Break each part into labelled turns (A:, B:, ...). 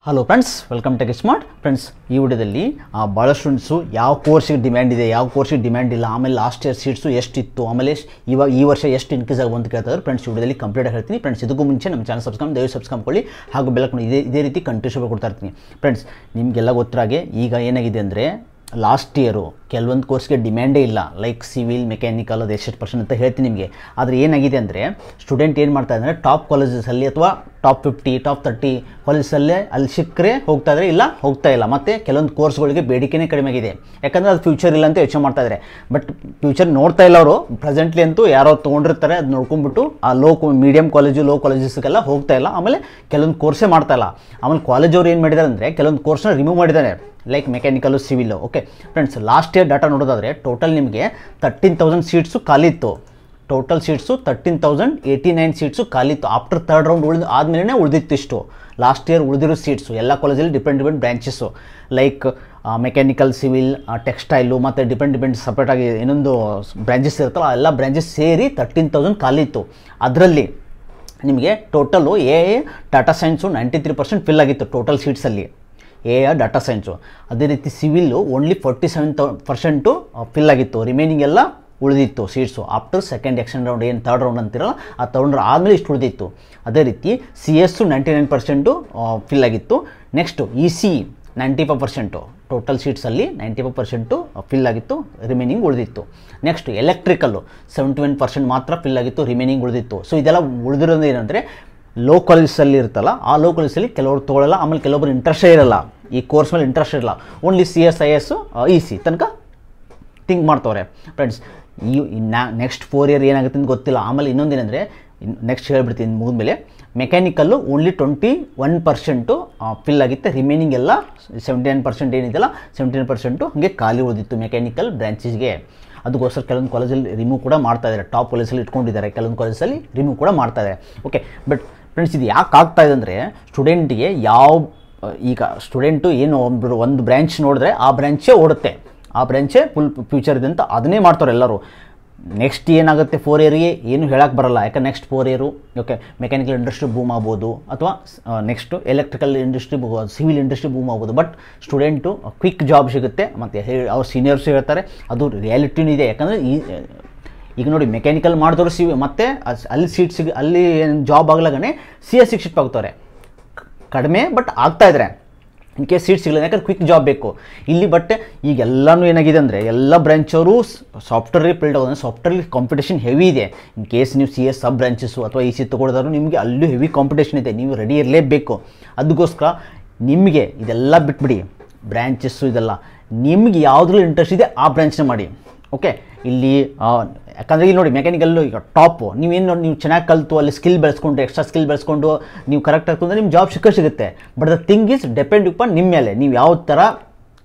A: Hello friends, welcome tech smart. Friends, ಈ ವಿಡಿಯೋದಲ್ಲಿ ಭಾಳ ಸ್ಟೂಡೆಂಟ್ಸು ಯಾವ ಕೋರ್ಸಿಗೆ ಡಿಮ್ಯಾಂಡ್ ಇದೆ, ಯಾವ ಕೋರ್ಸಿಗೆ ಡಿಮ್ಯಾಂಡ್ ಇಲ್ಲ, ಆಮೇಲೆ ಲಾಸ್ಟ್ ಇಯರ್ ಸೀಟ್ಸು ಎಷ್ಟಿತ್ತು, ಆಮೇಲೆ ಇವಾಗ ಈ ವರ್ಷ ಎಷ್ಟು ಇನ್ಕ್ರೀಸ್ ಆಗಿ ಅಂತ ಕೇಳ್ತಾರೆ. ಫ್ರೆಂಡ್ಸ್, ಈ ವಿಡಿಯೋದಲ್ಲಿ ಕಂಪ್ಲೀಟ್ ಆಗಿ ಹೇಳ್ತೀನಿ. ಫ್ರೆಂಡ್ಸ್, ಇದಕ್ಕೂ ಮುಂಚೆ ನಮ್ಮ ಚಾನಲ್ ಸಬ್ಸ್ಕ್ರೈಬ್ ಮಾಡ್ಕೊಳ್ಳಿ, ಹಾಗೂ ಬೆಲ್ ಇದೇ ರೀತಿ ಕಂಟಿನ್ಯೂಸ್ ಕೊಡ್ತಾ ಇರ್ತೀನಿ. ಫ್ರೆಂಡ್ಸ್, ನಿಮಗೆಲ್ಲ ಗೊತ್ತಾಗೆ ಈಗ ಏನಾಗಿದೆ ಅಂದರೆ ಲಾಸ್ಟ್ ಇಯರು ಕೆಲವೊಂದು ಕೋರ್ಸ್ಗೆ ಡಿಮ್ಯಾಂಡೇ ಇಲ್ಲ, ಲೈಕ್ ಸಿವಿಲ್, ಮೆಕ್ಯಾನಿಕಲ್, ಅದು ಎಷ್ಟು% ಅಂತ ಹೇಳ್ತೀನಿ ನಿಮಗೆ. ಆದರೆ ಏನಾಗಿದೆ ಅಂದರೆ ಸ್ಟೂಡೆಂಟ್ ಏನು ಮಾಡ್ತಾ ಇದ್ದಾರೆ, ಟಾಪ್ ಕಾಲೇಜಸಲ್ಲಿ ಅಥವಾ ಟಾಪ್ 50, ಟಾಪ್ 30 ಕಾಲೇಜಸಲ್ಲೇ ಅಲ್ಲಿ ಸಿಕ್ಕರೆ ಹೋಗ್ತಾ ಇದ್ದಾರೆ, ಇಲ್ಲ ಹೋಗ್ತಾ ಇಲ್ಲ. ಮತ್ತು ಕೆಲವೊಂದು ಕೋರ್ಸ್ಗಳಿಗೆ ಬೇಡಿಕೆನೇ ಕಡಿಮೆ ಆಗಿದೆ, ಯಾಕಂದರೆ ಅದು ಫ್ಯೂಚರ್ ಇಲ್ಲ ಅಂತ ಯೋಚನೆ ಮಾಡ್ತಾ ಇದ್ದಾರೆ. ಬಟ್ ಫ್ಯೂಚರ್ ನೋಡ್ತಾ ಇಲ್ಲ ಅವರು, ಪ್ರೆಸೆಂಟ್ಲಿ ಅಂತೂ ಯಾರೋ ತೊಗೊಂಡಿರ್ತಾರೆ, ಅದು ನೋಡ್ಕೊಂಡ್ಬಿಟ್ಟು ಆ ಮೀಡಿಯಂ ಕಾಲೇಜು, ಲೋ ಕಾಲೇಜಸ್ಗೆಲ್ಲ ಹೋಗ್ತಾ ಇಲ್ಲ. ಆಮೇಲೆ ಕೆಲವೊಂದು ಕೋರ್ಸೇ ಮಾಡ್ತಾ ಇಲ್ಲ. ಆಮೇಲೆ ಕಾಲೇಜವ್ರು ಏನು ಮಾಡಿದ್ದಾರೆ ಅಂದರೆ ಕೆಲವೊಂದು ಕೋರ್ಸ್ನ ರಿಮೂವ್ ಮಾಡಿದ್ದಾರೆ, like mechanical, civil. Okay friends, last year data ನೋಡೋದಾದರೆ ಟೋಟಲ್ ನಿಮಗೆ 13,000 ಸೀಟ್ಸು ಖಾಲಿ ಇತ್ತು. ಟೋಟಲ್ ಸೀಟ್ಸು 13,089 ಸೀಟ್ಸು ಖಾಲಿ ಇತ್ತು. ಆಫ್ಟರ್ ಥರ್ಡ್ ರೌಂಡ್ ಆದಮೇಲೆ ಉಳಿದಿತ್ತು ಇಷ್ಟು. ಲಾಸ್ಟ್ ಇಯರ್ ಉಳಿದಿರೋ ಸೀಟ್ಸು ಎಲ್ಲ ಕಾಲೇಜಲ್ಲಿ different branches, like mechanical, civil, textile ಮತ್ತು ಡಿಫ್ರೆಂಟ್ ಸಪ್ರೇಟಾಗಿ ಇನ್ನೊಂದು ಬ್ರಾಂಚಸ್ ಇರುತ್ತಲ್ಲ, ಎಲ್ಲ ಬ್ರಾಂಚಸ್ ಸೇರಿ 13,000 ಖಾಲಿ ಇತ್ತು. ಅದರಲ್ಲಿ ನಿಮಗೆ ಟೋಟಲು ಡಾಟಾ ಸೈನ್ಸು 93% ಫಿಲ್ ಆಗಿತ್ತು ಟೋಟಲ್ ಸೀಟ್ಸಲ್ಲಿ, ಡಾಟಾ ಸೈನ್ಸು. ಅದೇ ರೀತಿ ಸಿವಿಲ್ಲು ಓನ್ಲಿ 47% ಫಿಲ್ ಆಗಿತ್ತು, ರಿಮೈನಿಂಗ್ ಎಲ್ಲ ಉಳಿದಿತ್ತು seats. After second extend round, ಏನು ಥರ್ಡ್ ರೌಂಡ್ ಅಂತಿರಲ್ಲ, ಆ ಥರ್ಡ್ ರೌಂಡ್ ಆದಮೇಲೆ ಇಷ್ಟು ಉಳಿದಿತ್ತು. ಅದೇ ರೀತಿ CS 99% ಫಿಲ್ ಆಗಿತ್ತು. ನೆಕ್ಸ್ಟು EC 95%, ಟೋಟಲ್ ಸೀಟ್ಸಲ್ಲಿ 95% ಫಿಲ್ ಆಗಿತ್ತು, ರಿಮೈನಿಂಗ್ ಉಳಿದಿತ್ತು. ನೆಕ್ಸ್ಟ್ ಎಲೆಕ್ಟ್ರಿಕಲ್ಲು 71% ಮಾತ್ರ ಫಿಲ್ ಆಗಿತ್ತು, ರಿಮೈನಿಂಗ್ ಉಳಿದಿತ್ತು. ಸೊ ಇದೆಲ್ಲ ಉಳಿದಿರೋದು ಏನಂದರೆ ಲೋ ಕಾಲೇಜಲ್ಲಿ ಇರುತ್ತಲ್ಲ, ಆ ಲೋ ಕಾಲೇಜಲ್ಲಿ ಕೆಲವರು ತೊಗೊಳ್ಳಲ್ಲ, ಆಮೇಲೆ ಕೆಲವೊಬ್ಬರು ಇಂಟ್ರೆಸ್ಟೇ ಇರಲ್ಲ, ಈ ಕೋರ್ಸ್ ಮೇಲೆ ಇಂಟ್ರೆಸ್ಟ್ ಇರಲ್ಲ, ಓನ್ಲಿ CS, IS, EC ತನಕ ಥಿಂಕ್ ಮಾಡ್ತವ್ರೆ. ಫ್ರೆಂಡ್ಸ್, ನೆಕ್ಸ್ಟ್ 4 ಇಯರ್ ಏನಾಗುತ್ತೆ ಅಂತ ಗೊತ್ತಿಲ್ಲ. ಆಮೇಲೆ ಇನ್ನೊಂದೇನೆಂದರೆ, ನೆಕ್ಸ್ಟ್ ಹೇಳ್ಬಿಡ್ತೀನಿ ಮುಗಿದ್ಮೇಲೆ, ಮೆಕ್ಯಾನಿಕಲ್ಲು ಓನ್ಲಿ 21% ಫಿಲ್ ಆಗಿತ್ತು, ರಿಮೈನಿಂಗ್ ಎಲ್ಲ 79% ಏನಿದೆಯಲ್ಲ 79% ಹಾಗೆ ಖಾಲಿ ಉಳಿದಿತ್ತು ಮೆಕ್ಯಾನಿಕಲ್ ಬ್ರಾಂಚಸ್ಗೆ. ಅದಕ್ಕೋಸ್ಕರ ಕೆಲವೊಂದು ಕಾಲೇಜಲ್ಲಿ ರಿಮೂವ್ ಕೂಡ ಮಾಡ್ತಾ ಇದ್ದಾರೆ, ಟಾಪ್ ಕಾಲೇಜಲ್ಲಿ ಇಟ್ಕೊಂಡಿದ್ದಾರೆ, ಕೆಲವೊಂದು ಕಾಲೇಜಲ್ಲಿ ರಿಮೂವ್ ಕೂಡ ಮಾಡ್ತಾ ಇದ್ದಾರೆ. ಓಕೆ, ಬಟ್ ಫ್ರೆಂಡ್ಸ್, ಇದು ಯಾಕೆ ಆಗ್ತಾಯಿದೆ ಅಂದರೆ ಸ್ಟೂಡೆಂಟಿಗೆ ಈಗ ಸ್ಟೂಡೆಂಟು ಏನು ಒಂದು ಬ್ರ್ಯಾಂಚ್ ನೋಡಿದ್ರೆ ಆ ಬ್ರ್ಯಾಂಚೇ ಓಡುತ್ತೆ, ಆ ಬ್ರ್ಯಾಂಚೇ ಫುಲ್ ಫ್ಯೂಚರ್ ಇದೆ ಅಂತ ಅದನ್ನೇ ಮಾಡ್ತಾರೆ ಎಲ್ಲರೂ. ನೆಕ್ಸ್ಟ್ ಏನಾಗುತ್ತೆ 4 ಇಯರ್ಗೆ ಏನು ಹೇಳಕ್ಕೆ ಬರಲ್ಲ, ಯಾಕಂದ್ರೆ next 4 year okay mechanical industry boom ಆಗ್ಬೋದು, ಅಥವಾ next electrical industry, civil industry boom ಆಗ್ಬೋದು. ಬಟ್ ಸ್ಟೂಡೆಂಟು ಕ್ವಿಕ್ ಜಾಬ್ ಸಿಗುತ್ತೆ, ಮತ್ತು ಅವ್ರ ಸೀನಿಯರ್ಸು ಹೇಳ್ತಾರೆ, ಅದು ರಿಯಾಲಿಟಿನೂ ಇದೆ. ಯಾಕಂದರೆ ಈಗ ನೋಡಿ, ಮೆಕ್ಯಾನಿಕಲ್ ಮಾಡಿದವರು ಮತ್ತು ಅಲ್ಲಿ ಅಲ್ಲಿ ಜಾಬ್ ಆಗ್ಲಾಗೇ CS ಶಿಫ್ಟ್ ಆಗ್ತಾರೆ, ಕಡಿಮೆ ಬಟ್ ಆಗ್ತಾಯಿದ್ರೆ ಇನ್ ಕೇಸ್ ಸೀಟ್ ಸಿಗಲ್ಲ, ಯಾಕಂದ್ರೆ ಕ್ವಿಕ್ ಜಾಬ್ ಬೇಕು ಇಲ್ಲಿ. ಬಟ್ ಈಗ ಎಲ್ಲನೂ ಏನಾಗಿದೆ ಅಂದರೆ ಎಲ್ಲ ಬ್ರಾಂಚವರು ಸಾಫ್ಟ್ವೇರ್ ಫೀಲ್ಡ್ ಆಗೋದ್ರೆ ಸಾಫ್ಟ್ವೇರ್ ಕಾಂಪಿಟೇಷನ್ ಹೆವಿ ಇದೆ. ಇನ್ ಕೇಸ್ ನೀವು CS ಸಬ್ ಬ್ರಾಂಚಸ್ಸು ಅಥವಾ EC ತೊಗೊಳಿದ್ರು ನಿಮಗೆ ಅಲ್ಲೂ ಹೆವಿ ಕಾಂಪಿಟೇಷನ್ ಇದೆ, ನೀವು ರೆಡಿ ಇರಲೇಬೇಕು. ಅದಕ್ಕೋಸ್ಕರ ನಿಮಗೆ ಇದೆಲ್ಲ ಬಿಟ್ಬಿಡಿ, ಬ್ರ್ಯಾಂಚಸ್ಸು ಇದೆಲ್ಲ ನಿಮ್ಗೆ ಯಾವುದ್ರಲ್ಲಿ ಇಂಟ್ರೆಸ್ಟ್ ಇದೆ ಆ ಬ್ರಾಂಚ್ನ ಮಾಡಿ. ಓಕೆ, ಇಲ್ಲಿ ಯಾಕಂದರೆ ಇಲ್ಲಿ ನೋಡಿ, ಮೆಕ್ಯಾನಿಕಲ್ಲು ಈಗ ಟಾಪು, ನೀವು ಚೆನ್ನಾಗಿ ಕಲಿತು ಅಲ್ಲಿ ಸ್ಕಿಲ್ ಬೆಳೆಸ್ಕೊಂಡು, ಎಕ್ಸ್ಟ್ರಾ ಸ್ಕಿಲ್ ಬೆಳೆಸ್ಕೊಂಡು ನೀವು ಕರೆಕ್ಟ್ ಆಗ್ತಂದ್ರೆ ನಿಮ್ಮ ಜಾಬ್ ಸಿಗುತ್ತೆ. But the thing is depend upon ನಿಮ್ಮ ಮೇಲೆ, ನೀವು ಯಾವ ಥರ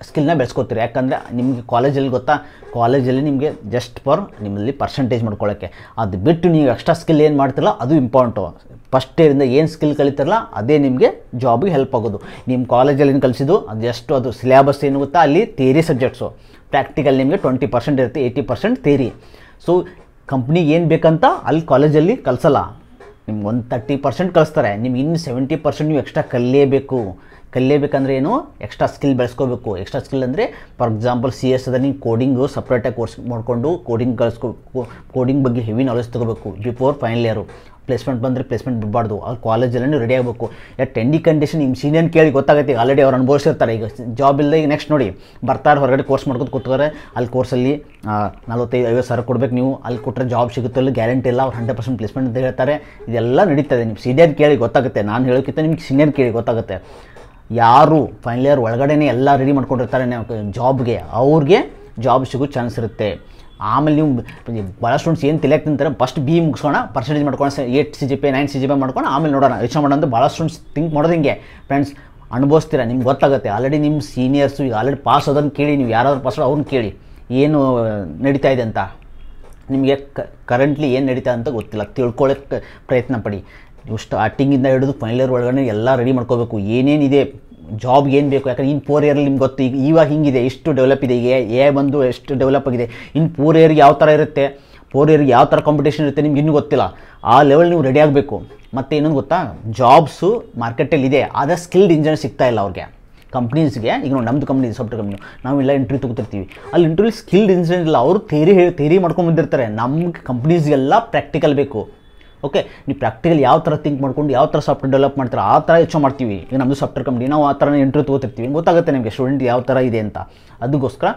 A: ಸ್ಕಿಲ್ನ ಬೆಳೆಸ್ಕೊತೀರಿ. ಯಾಕಂದರೆ ನಿಮಗೆ ಕಾಲೇಜಲ್ಲಿ ಗೊತ್ತಾ, ಕಾಲೇಜಲ್ಲಿ ನಿಮಗೆ ಜಸ್ಟ್ ಫಾರ್ ನಿಮ್ಮಲ್ಲಿ ಪರ್ಸೆಂಟೇಜ್ ಮಾಡ್ಕೊಳ್ಳೋಕ್ಕೆ, ಅದು ಬಿಟ್ಟು ನೀವು ಎಕ್ಸ್ಟ್ರಾ ಸ್ಕಿಲ್ ಏನು ಮಾಡ್ತಿರಲ್ಲ ಅದು ಇಂಪಾರ್ಟೆಂಟು. ಫಸ್ಟ್ ಇಯರಿಂದ ಏನು ಸ್ಕಿಲ್ ಕಲಿತಾರಲ್ಲ ಅದೇ ನಿಮಗೆ ಜಾಬಿಗೆ ಹೆಲ್ಪ್ ಆಗೋದು. ನಿಮ್ಮ ಕಾಲೇಜಲ್ಲಿ ಏನು ಕಲಿಸಿದ್ದು ಅದು ಎಷ್ಟು, ಅದು ಸಿಲೆಬಸ್ ಏನು ಗೊತ್ತಾ, ಅಲ್ಲಿ ಥಿಯರಿ ಸಬ್ಜೆಕ್ಟ್ಸು, ಪ್ರಾಕ್ಟಿಕಲ್ ನಿಮಗೆ 20% ಇರುತ್ತೆ, 80% ಥಿಯರಿ. ಸೊ ಕಂಪ್ನಿಗೆ ಏನು ಬೇಕಂತ ಅಲ್ಲಿ ಕಾಲೇಜಲ್ಲಿ ಕಲಿಸಲ್ಲ, ನಿಮ್ಗೆ ಒಂದು 30% ಕಲಿಸ್ತಾರೆ, ನಿಮ್ಗೆ ಇನ್ನು 70% ನೀವು ಎಕ್ಸ್ಟ್ರಾ ಕಲಿಯಬೇಕಂದ್ರೆ ಏನು, ಎಕ್ಸ್ಟ್ರಾ ಸ್ಕಿಲ್ ಬೆಳೆಸ್ಕೋಬೇಕು. ಎಕ್ಸ್ಟ್ರಾ ಸ್ಕಿಲ್ ಅಂದರೆ ಫಾರ್ ಎಕ್ಸಾಂಪಲ್ CS ಅದ, ನೀವು ಕೋಡಿಂಗು ಸಪ್ರೇಟಾಗಿ ಕೋರ್ಸ್ ಮಾಡಿಕೊಂಡು ಕೋಡಿಂಗ್ ಬಗ್ಗೆ ಹೆವಿ ನಾಲೆಜ್ ತೊಗೋಬೇಕು ಬಿಫೋರ್ ಫೈನಲ್ ಇಯರು. ಪ್ಲೇಸ್ಮೆಂಟ್ ಬಂದರೆ ಪ್ಲೇಸ್ಮೆಂಟ್ ಬಿಡಬಾರ್ದು, ಅಲ್ಲಿ ಕಾಲೇಜಲ್ಲಿ ರೆಡಿ ಆಗಬೇಕು. ಎನಿ ಕಂಡೀಷನ್ ನಿಮ್ಮ ಸೀನಿಯರ್ ಕೇಳಿ ಗೊತ್ತಾಗುತ್ತೆ, ಆಲ್ರೆಡಿ ಅವ್ರು ಅನುಭವಿಸಿರ್ತಾರೆ. ಈಗ ಜಾಬ್ ಇಲ್ಲದೆ ಈಗ ನೆಕ್ಸ್ಟ್ ನೋಡಿ ಬರ್ತಾರೆ, ಹೊರಗಡೆ ಕೋರ್ಸ್ ಮಾಡ್ಕೊಂಡು ಕೂತ್ಕೋರೆ, ಅಲ್ಲಿ ಕೋರ್ಸಲ್ಲಿ 45-50 ಸಾವಿರ ಕೊಡಬೇಕು ನೀವು, ಅಲ್ಲಿ ಕೊಟ್ಟರೆ ಜಾಬ್ ಸಿಗುತ್ತೆ, ಅಲ್ಲಿ ಗ್ಯಾರಂಟಿ ಇಲ್ಲ, ಅವ್ರು 100% ಪ್ಲೇಸ್ಮೆಂಟ್ ಅಂತ ಹೇಳ್ತಾರೆ. ಇದೆಲ್ಲ ನಡೀತದೆ, ನಿಮ್ಮ ಸೀನಿಯರ್ ಕೇಳಿ ಗೊತ್ತಾಗುತ್ತೆ, ನಾನು ಹೇಳೋಕ್ಕಿಂತ ನಿಮ್ಗೆ ಸೀನಿಯರ್ ಕೇಳಿ ಗೊತ್ತಾಗುತ್ತೆ. ಯಾರು ಫೈನಲ್ ಇಯರ್ ಒಳಗಡೆ ಎಲ್ಲ ರೆಡಿ ಮಾಡ್ಕೊಂಡಿರ್ತಾರೆ ಜಾಬ್ಗೆ, ಅವ್ರಿಗೆ ಜಾಬ್ ಸಿಗೋ ಚಾನ್ಸ್ ಇರುತ್ತೆ. ಆಮೇಲೆ ನೀವು ಭಾಳ ಸ್ಟೂಡೆಂಟ್ಸ್ ಏನು ತಿಳಿಯಕ್ಕೆ ತಿಂತಾರೆ, ಫಸ್ಟ್ BE ಮುಗಿಸೋಣ, ಪರ್ಸೆಂಟೇಜ್ ಮಾಡ್ಕೊಂಡು 8 CGPA 9 CGPA ಮಾಡ್ಕೊಂಡು ಆಮೇಲೆ ನೋಡೋಣ ಯೋಚನೆ ಮಾಡೋಣ ಅಂತ ಭಾಳ ಸ್ಟೂಡೆಂಟ್ಸ್ ಥಿಂಕ್ ಮಾಡೋದು ಹಿಂಗೆ. ಫ್ರೆಂಡ್ಸ್, ಅನುಭವಿಸ್ತೀರಾ, ನಿಮ್ಗೆ ಗೊತ್ತಾಗುತ್ತೆ. ಆಲ್ರೆಡಿ ನಿಮ್ಮ ಸೀನಿಯರ್ಸು ಈಗ ಆಲ್ರೆಡಿ ಪಾಸ್ ಅದನ್ನು ಕೇಳಿ, ನೀವು ಯಾರಾದ್ರೂ ಪಾಸ್ ಅವ್ರನ್ನ ಕೇಳಿ ಏನು ನಡೀತಾ ಇದೆ ಅಂತ. ನಿಮಗೆ ಕರೆಂಟ್ಲಿ ಏನು ನಡೀತಾ ಅಂತ ಗೊತ್ತಿಲ್ಲ, ತಿಳ್ಕೊಳ್ಳೋಕ್ಕೆ ಪ್ರಯತ್ನ ಪಡಿ. ನೀವು ಸ್ಟಾರ್ಟಿಂಗಿಂದ ಹಿಡಿದು ಫೈನಲ್ ಇಯರ್ ಒಳಗಡೆ ಎಲ್ಲ ರೆಡಿ ಮಾಡ್ಕೋಬೇಕು, ಏನೇನಿದೆ ಜಾಬ್ಗೆ ಏನು ಬೇಕು. ಯಾಕಂದರೆ ಇನ್ನು 4 ಇಯರಲ್ಲಿ ನಿಮ್ಗೆ ಗೊತ್ತು, ಇವಾಗ ಹಿಂಗಿದೆ, ಎಷ್ಟು ಡೆವಲಪ್ ಇದೆ, AI ಬಂದು ಎಷ್ಟು ಡೆವಲಪ್ ಆಗಿದೆ. ಇನ್ನು 4 ಇಯರ್ಗೆ ಯಾವ ಥರ ಇರುತ್ತೆ, 4 ಇಯರ್ಗೆ ಯಾವ ಥರ ಕಾಂಪಿಟೇಷನ್ ಇರುತ್ತೆ ನಿಮ್ಗೆ ಇನ್ನೂ ಗೊತ್ತಿಲ್ಲ. ಆ ಲೆವೆಲ್ ನೀವು ರೆಡಿ ಆಗಬೇಕು. ಮತ್ತು ಇನ್ನೊಂದು ಗೊತ್ತಾ, ಜಾಬ್ಸು ಮಾರ್ಕೆಟಲ್ಲಿ ಇದೆ, ಆದರೆ ಸ್ಕಿಲ್ಡ್ ಇಂಜಿನಿಯರ್ ಸಿಗ್ತಾ ಇಲ್ಲ ಅವ್ರಿಗೆ ಕಂಪ್ನೀಸ್ಗೆ. ಈಗ ನೋಡಿ ನಮ್ಮದು ಕಂಪ್ನಿ ಸಾಫ್ಟ್ವೇರ್ ಕಂಪ್ನಿ, ನಾವೆಲ್ಲ ಇಂಟರ್ವ್ಯೂ ತೊಗೊತಿರ್ತೀವಿ, ಅಲ್ಲಿ ಇಂಟರ್ವ್ಯೂ ಸ್ಕಿಲ್ಡ್ ಇಂಜಿನಿಯರ್ ಇಲ್ಲ, ಅವರು ಥೇರಿ ಮಾಡ್ಕೊಂಡು ಬಂದಿರ್ತಾರೆ. ನಮ್ಗೆ ಕಂಪ್ನೀಸ್ಗೆಲ್ಲ ಪ್ರಾಕ್ಟಿಕಲ್ ಬೇಕು. ಓಕೆ, ನೀವು ಪ್ರಾಕ್ಟಿಕಲ್ ಯಾವ ಥರ ಥಿಂಕ್ ಮಾಡ್ಕೊಂಡು ಯಾವ ಥರ ಸಾಫ್ಟ್ವೇರ್ ಡೆವಲಪ್ ಮಾಡ್ತಾರೆ ಆ ಥರ ಹೆಚ್ಚು ಮಾಡ್ತೀವಿ. ಈಗ ನಮ್ಮದು ಸಾಫ್ಟ್ವೇರ್ ಕಂಪ್ನಿ, ನಾವು ಆ ಥರ ಇಂಟರ್ವ್ಯೂ ತೊಗೊತಿರ್ತೀವಿ, ಗೊತ್ತಾಗುತ್ತೆ ನಿಮಗೆ ಸ್ಟೂಡೆಂಟ್ ಯಾವ ಥರ ಇದೆ ಅಂತ. ಅದಕ್ಕೋಸ್ಕರ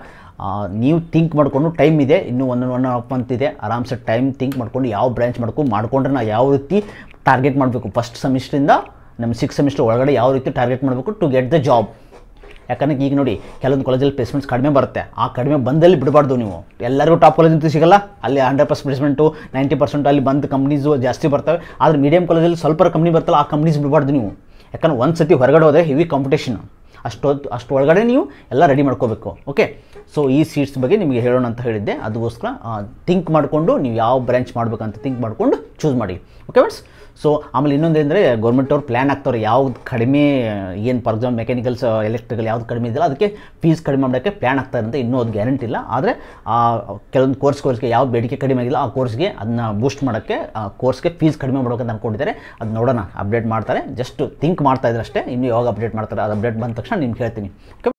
A: ನೀವು ಥಿಂಕ್ ಮಾಡಿಕೊಂಡು, ಟೈಮ್ ಇದೆ ಇನ್ನೂ 1.5 ಮಂತ್ ಇದೆ, ಆರಾಮ್ಸೆ ಟೈಮ್ ಥಿಂಕ್ ಮಾಡ್ಕೊಂಡು ಯಾವ ಬ್ರಾಂಚ್ ಮಾಡ್ಕೊಂಡ್ರೆ ನಾವು ಯಾವ ರೀತಿ ಟಾರ್ಗೆಟ್ ಮಾಡಬೇಕು, ಫಸ್ಟ್ ಸೆಮಿಸ್ಟ್ರಿಂದ ನಮ್ಮ 6th ಸೆಮಿಸ್ಟರ್ ಒಳಗಡೆ ಯಾವ ರೀತಿ ಟಾರ್ಗೆಟ್ ಮಾಡಬೇಕು ಟು ಗೆಟ್ ದ ಜಾಬ್. ಯಾಕಂದರೆ ಈಗ ನೋಡಿ ಕೆಲವೊಂದು ಕಾಲೇಜಲ್ಲಿ ಪ್ಲೇಸ್ಮೆಂಟ್ಸ್ ಕಡಿಮೆ ಬರುತ್ತೆ, ಆ ಕಡಿಮೆ ಬಂದಲ್ಲಿ ಬಿಡಬಾರ್ದು ನೀವು. ಎಲ್ಲರಿಗೂ ಟಾಪ್ ಕಾಲೇಜ್ ಅಂತೂ ಸಿಗಲ್ಲ, ಅಲ್ಲಿ 100% ಪ್ಲೇಸ್ಮೆಂಟು 90% ಅಲ್ಲಿ ಬಂದು ಕಂಪ್ನೀಸು ಜಾಸ್ತಿ ಬರ್ತವೆ. ಆದರೆ ಮೀಡಿಯಂ ಕಾಲೇಜಲ್ಲಿ ಸ್ವಲ್ಪ ಕಂಪ್ನಿ ಬರ್ತಲ್ಲ, ಆ ಕಂಪ್ನೀಸ್ ಬಿಡಬಾರ್ದು ನೀವು. ಯಾಕಂದ್ರೆ ಒಂದು ಸತಿ ಹೊರಗಡೆ ಹೋದರೆ ಹೆವಿ ಕಾಂಪಿಟೇಷನ್, ಅಷ್ಟು ಒಳಗಡೆ ನೀವು ಎಲ್ಲ ರೆಡಿ ಮಾಡ್ಕೋಬೇಕು. ಓಕೆ, ಸೊ ಈ ಸೀಟ್ಸ್ ಬಗ್ಗೆ ನಿಮಗೆ ಹೇಳೋಣ ಅಂತ ಹೇಳಿದ್ದೆ. ಅದಕ್ಕೋಸ್ಕರ ಥಿಂಕ್ ಮಾಡಿಕೊಂಡು ನೀವು ಯಾವ ಬ್ರಾಂಚ್ ಮಾಡಬೇಕಂತ ಥಿಂಕ್ ಮಾಡಿಕೊಂಡು ಚೂಸ್ ಮಾಡಿ. ಓಕೆ ಫ್ರೆಂಡ್ಸ್, ಸೊ ಆಮೇಲೆ ಇನ್ನೊಂದೇಂದರೆ ಗೌರ್ಮೆಂಟ್ ಅವ್ರು ಪ್ಲ್ಯಾನ್ ಆಗ್ತಾರೆ ಯಾವ್ದು ಕಡಿಮೆ, ಏನು ಫಾರ್ ಎಕ್ಸಾಂಪಲ್ ಮೆಕ್ಯಾನಿಕಲ್ಸ್ ಎಲೆಕ್ಟ್ರಿಕಲ್ ಯಾವ್ದು ಕಡಿಮೆ ಇದೆಯಲ್ಲ ಅದಕ್ಕೆ ಫೀಸ್ ಕಡಿಮೆ ಮಾಡೋಕ್ಕೆ ಪ್ಲ್ಯಾನ್ ಆಗ್ತಾರೆ ಅಂತ. ಇನ್ನೂ ಅದು ಗ್ಯಾರಂಟಿ ಇಲ್ಲ, ಆದರೆ ಕೆಲವೊಂದು ಕೋರ್ಸ್ಗೆ ಯಾವ ಬೇಡಿಕೆ ಕಡಿಮೆ ಆಗಿಲ್ಲ ಆ ಕೋರ್ಸ್ಗೆ ಅದನ್ನ ಬೂಸ್ಟ್ ಮಾಡೋಕ್ಕೆ, ಕೋರ್ಸ್ಗೆ ಫೀಸ್ ಕಡಿಮೆ ಮಾಡೋಕೆ ಅಂದ್ಕೊಂಡಿದ್ದಾರೆ. ಅದು ನೋಡೋಣ, ಅಪ್ಡೇಟ್ ಮಾಡ್ತಾರೆ. ಜಸ್ಟ್ ಥಿಂಕ್ ಮಾಡ್ತಾ ಇದ್ದಾರೆ ಅಷ್ಟೇ, ಇನ್ನೂ ಯಾವಾಗ ಅಪ್ಡೇಟ್ ಮಾಡ್ತಾರೆ, ಅದು ಅಪ್ಡೇಟ್ ಬಂದ ತಕ್ಷಣ ನಿಮ್ಗೆ ಹೇಳ್ತೀನಿ. ಓಕೆ.